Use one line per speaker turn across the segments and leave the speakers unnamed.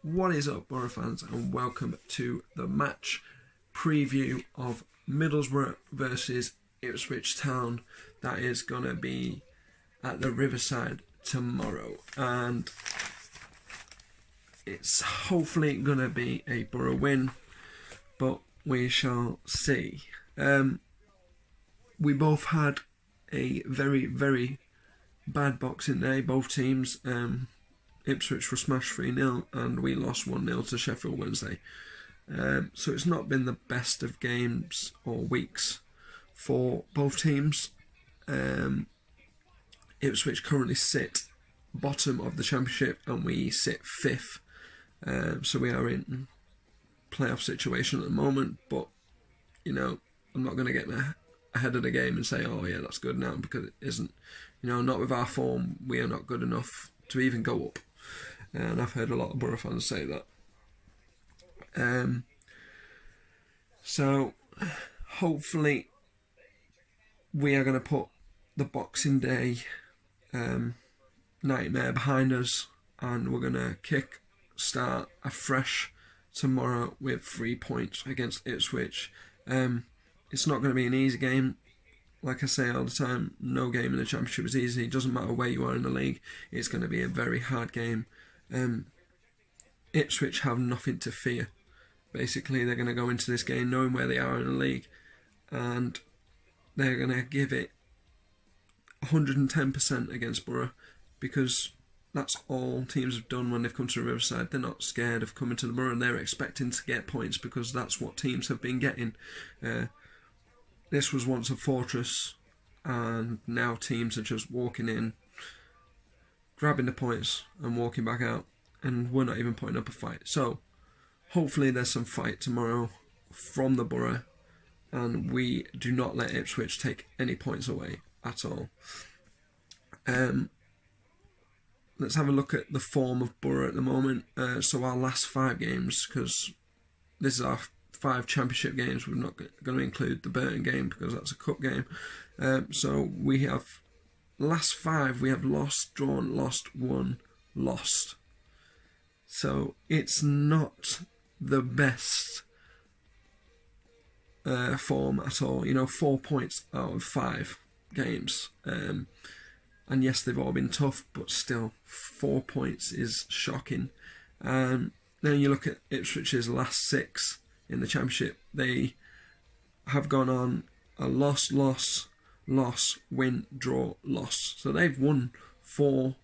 What is up, Borough fans, and welcome to the match preview of Middlesbrough versus Ipswich Town. That is going to be at the Riverside tomorrow, and it's hopefully going to be a Borough win, but we shall see. We both had a very bad Boxing Day, both teams. Ipswich were smashed 3-0 and we lost 1-0 to Sheffield Wednesday. So it's not been the best of games or weeks for both teams. Ipswich currently sit bottom of the Championship and we sit 5th. So we are in playoff situation at the moment, but you know, I'm not going to get ahead of the game and say, oh yeah, that's good now, because it isn't. You know, not with our form, we are not good enough to even go up. And I've heard a lot of Borough fans say that. So hopefully we are going to put the Boxing Day nightmare behind us, and we're going to start afresh tomorrow with 3 points against Ipswich. It's not going to be an easy game. Like I say all the time, no game in the Championship is easy. It doesn't matter where you are in the league. It's going to be a very hard game. Ipswich have nothing to fear. Basically, they're going to go into this game knowing where they are in the league, and they're going to give it 110% against Borough, because that's all teams have done when they've come to Riverside. They're not scared of coming to the Borough, and they're expecting to get points because that's what teams have been getting. This was once a fortress, and now teams are just walking in, grabbing the points and walking back out, and we're not even putting up a fight. So hopefully there's some fight tomorrow from the Borough, and we do not let Ipswich take any points away at all. Let's have a look at the form of Borough at the moment. So our last 5 games, because this is our 5 Championship games, we're not going to include the Burton game because that's a cup game. So we have last 5, we have lost, drawn, lost, won, lost. So it's not the best form at all. You know, 4 points out of 5 games. And yes, they've all been tough, but still, 4 points is shocking. Then you look at Ipswich's last 6 in the Championship. They have gone on a loss, win, draw, loss. So they've won 4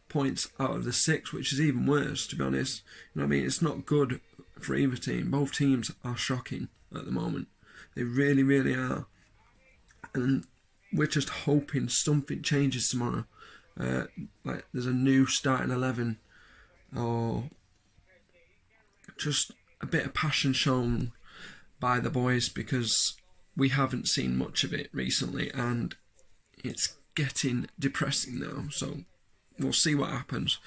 points out of the 6, which is even worse, to be honest. You know what I mean? It's not good for either team. Both teams are shocking at the moment. They really are. And we're just hoping something changes tomorrow. Like there's a new starting 11, or just a bit of passion shown by the boys, because we haven't seen much of it recently and it's getting depressing now. So we'll see what happens.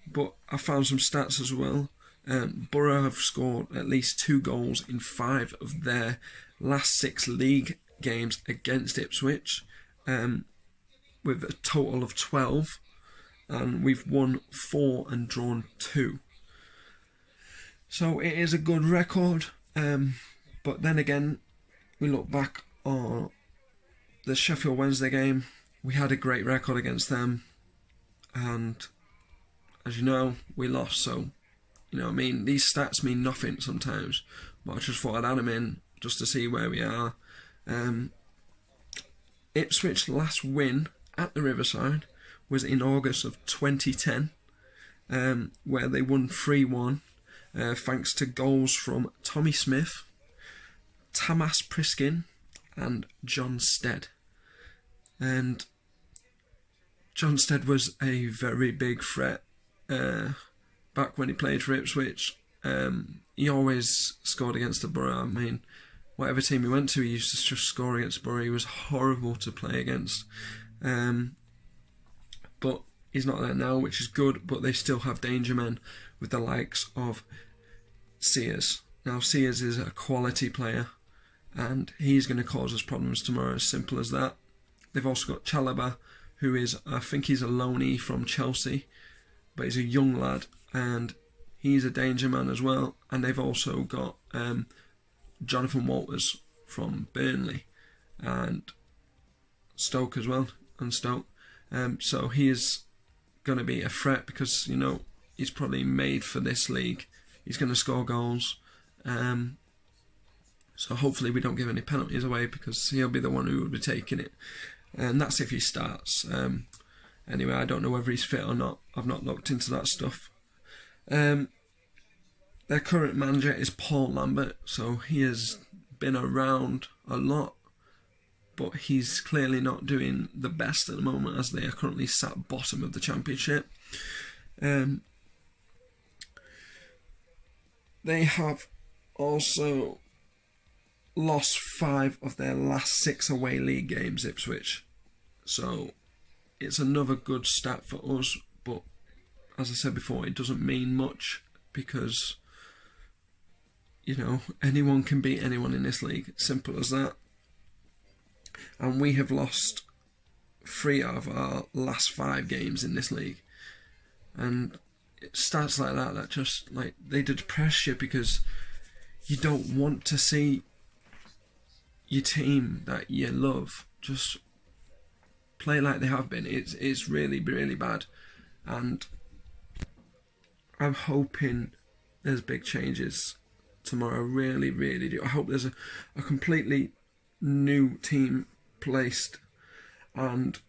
But I found some stats as well. Borough have scored at least 2 goals in 5 of their last 6 league games against Ipswich, with a total of 12, and we've won 4 and drawn 2. So it is a good record, but then again, we look back on the Sheffield Wednesday game. We had a great record against them, and as you know, we lost. So, you know what I mean, these stats mean nothing sometimes, but I just thought I'd add them in just to see where we are. Ipswich's last win at the Riverside was in August of 2010, where they won 3-1, thanks to goals from Tommy Smith, Tamas Priskin and John Stead. And John Stead was a very big threat back when he played for Ipswich. He always scored against the Borough. I mean, whatever team he went to, he used to just score against Borough. He was horrible to play against. But he's not there now, which is good, but they still have danger men with the likes of Sears. Now, Sears is a quality player, and he's going to cause us problems tomorrow, as simple as that. They've also got Chalobah, who is, I think he's a loanee from Chelsea, but he's a young lad, and He's a danger man as well. And they've also got Jonathan Walters from Burnley and Stoke as well, and Stoke. So he is going to be a threat because, you know, he's probably made for this league. He's going to score goals. So hopefully we don't give any penalties away because he'll be the one who will be taking it. And that's if he starts. Anyway, I don't know whether he's fit or not. I've not looked into that stuff. Their current manager is Paul Lambert, so he has been around a lot, but he's clearly not doing the best at the moment as they are currently sat bottom of the Championship. They have also lost 5 of their last 6 away league games, Ipswich. So it's another good stat for us, but as I said before, it doesn't mean much because, you know, anyone can beat anyone in this league. Simple as that. And we have lost 3 out of our last 5 games in this league. And stats like that just, like, they depress you because you don't want to see your team that you love just play like they have been. It's really, really bad. And I'm hoping there's big changes tomorrow. I really, really do. I hope there's a completely new team placed, and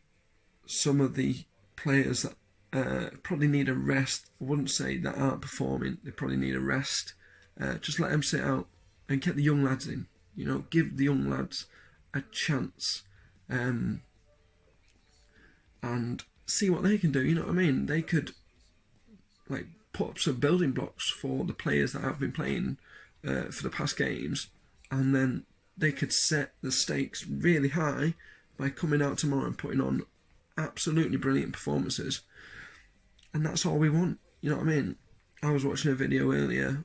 some of the players that probably need a rest. I wouldn't say that aren't performing. They probably need a rest. Just let them sit out and get the young lads in. You know, give the young lads a chance and see what they can do. You know what I mean? They could, like, put up some building blocks for the players that have been playing for the past games, and then they could set the stakes really high by coming out tomorrow and putting on absolutely brilliant performances. And that's all we want. You know what I mean? I was watching a video earlier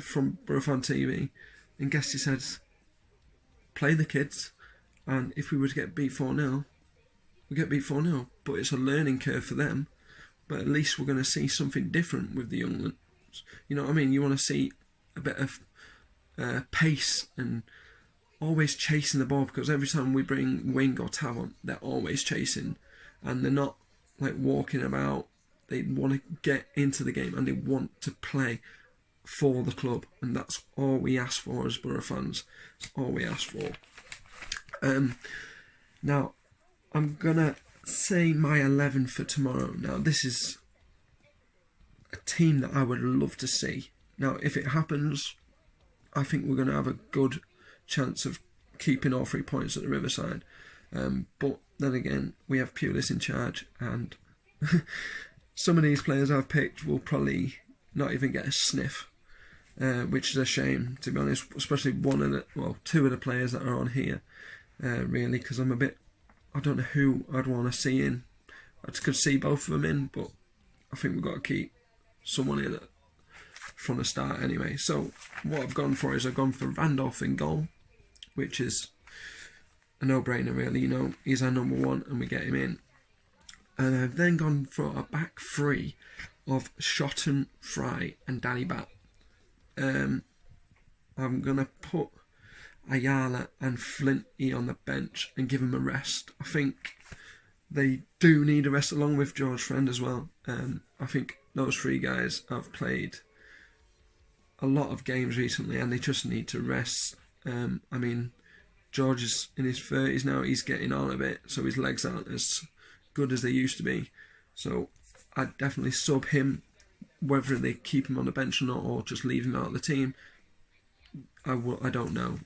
from Borough Fan TV, and Guesty said, play the kids, and if we were to get beat 4-0, we get beat 4-0. But it's a learning curve for them. But at least we're going to see something different with the young ones. You know what I mean? You want to see a bit of pace and always chasing the ball, because every time we bring Wing or Tav on, they're always chasing, and they're not like walking about. They want to get into the game and they want to play for the club, and that's all we ask for as Borough fans. That's all we ask for. Now, I'm gonna say my 11 for tomorrow. Now, this is a team that I would love to see. Now, if it happens, I think we're going to have a good chance of keeping all 3 points at the Riverside. But then again, we have Pulis in charge, and some of these players I've picked will probably not even get a sniff, which is a shame, to be honest. Especially two of the players that are on here, really, because I don't know who I'd want to see in. I could see both of them in, but I think we've got to keep someone in from the start anyway. So what I've gone for is I've gone for Randolph in goal, which is a no-brainer really. You know, he's our number 1 and we get him in. And I've then gone for a back 3 of Shotton, Fry and Danny Bat. I'm going to put Ayala and Flinty on the bench and give him a rest. I think they do need a rest, along with George Friend as well. I think those 3 guys have played a lot of games recently and they just need to rest. I mean, George is in his 30s now. He's getting on a bit, so his legs aren't as good as they used to be. So I'd definitely sub him, whether they keep him on the bench or not, or just leave him out of the team. I don't know.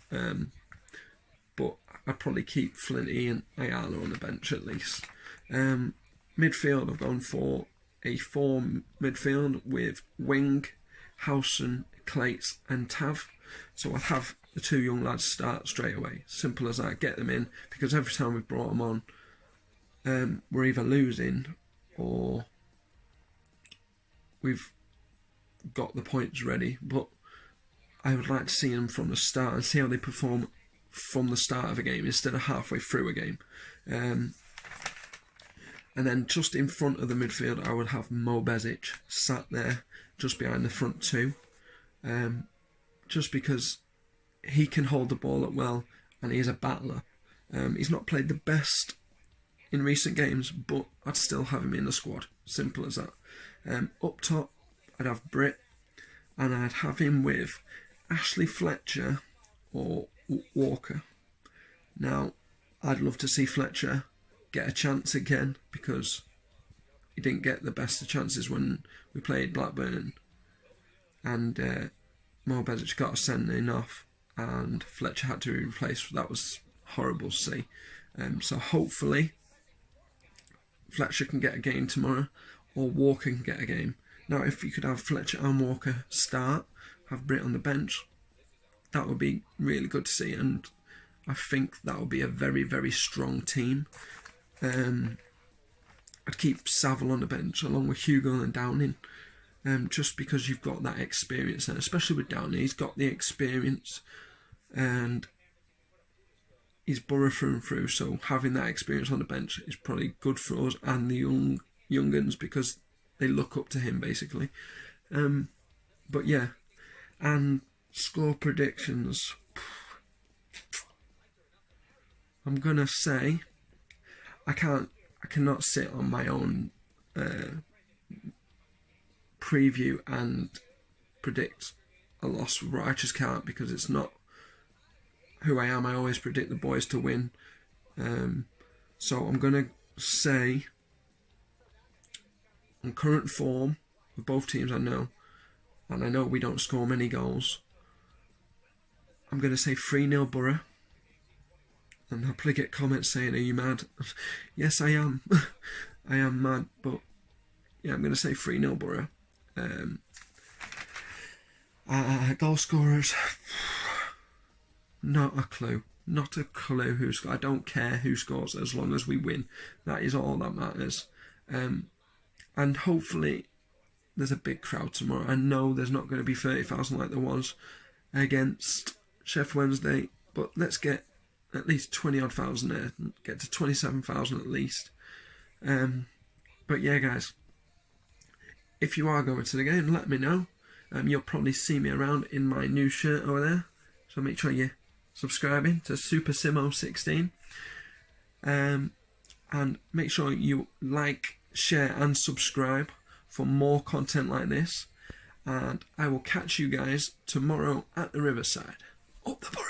But I'd probably keep Flinty and Ayala on the bench at least. Midfield, I've gone for a 4 midfield with Wing, Howson, Clates and Tav. So I'd have the 2 young lads start straight away. Simple as that. Get them in, because every time we've brought them on, we're either losing or we've got the points ready. But I would like to see them from the start and see how they perform from the start of a game instead of halfway through a game. And then just in front of the midfield, I would have Mo Bezic sat there just behind the front two, just because he can hold the ball up well and he is a battler. He's not played the best in recent games, but I'd still have him in the squad. Simple as that. Up top, I'd have Britt, and I'd have him with Ashley Fletcher or Walker. Now, I'd love to see Fletcher get a chance again, because he didn't get the best of chances when we played Blackburn, and Mo Bezic got a sending off and Fletcher had to be replaced. That was horrible to see. So hopefully Fletcher can get a game tomorrow, or Walker can get a game. Now, if you could have Fletcher and Walker start, have Britt on the bench, that would be really good to see, and I think that would be a very, very strong team. I'd keep Saville on the bench along with Hugo and Downing, just because you've got that experience, and especially with Downing, he's got the experience and he's Borough through and through, so having that experience on the bench is probably good for us and the young'uns, because they look up to him basically. But yeah, and score predictions, I'm gonna say I cannot sit on my own preview and predict a loss. I just can't, because it's not who I am. I always predict the boys to win. So I'm going to say, on current form of both teams, I know we don't score many goals, I'm going to say 3-0 Borough. And I'll probably get comments saying, are you mad? Yes, I am. I am mad, but yeah, I'm going to say 3-0 Borough. Goal scorers, not a clue. Not a clue who scores. I don't care who scores as long as we win. That is all that matters. And hopefully there's a big crowd tomorrow. I know there's not going to be 30,000 like there was against Sheffield Wednesday, but let's get at least 20-odd thousand there. Get to 27,000 at least. But yeah, guys, if you are going to the game, let me know. You'll probably see me around in my new shirt over there. So make sure you're subscribing to Super Simo 16. And make sure you like, share and subscribe for more content like this. And I will catch you guys tomorrow at the Riverside. Up the Borough!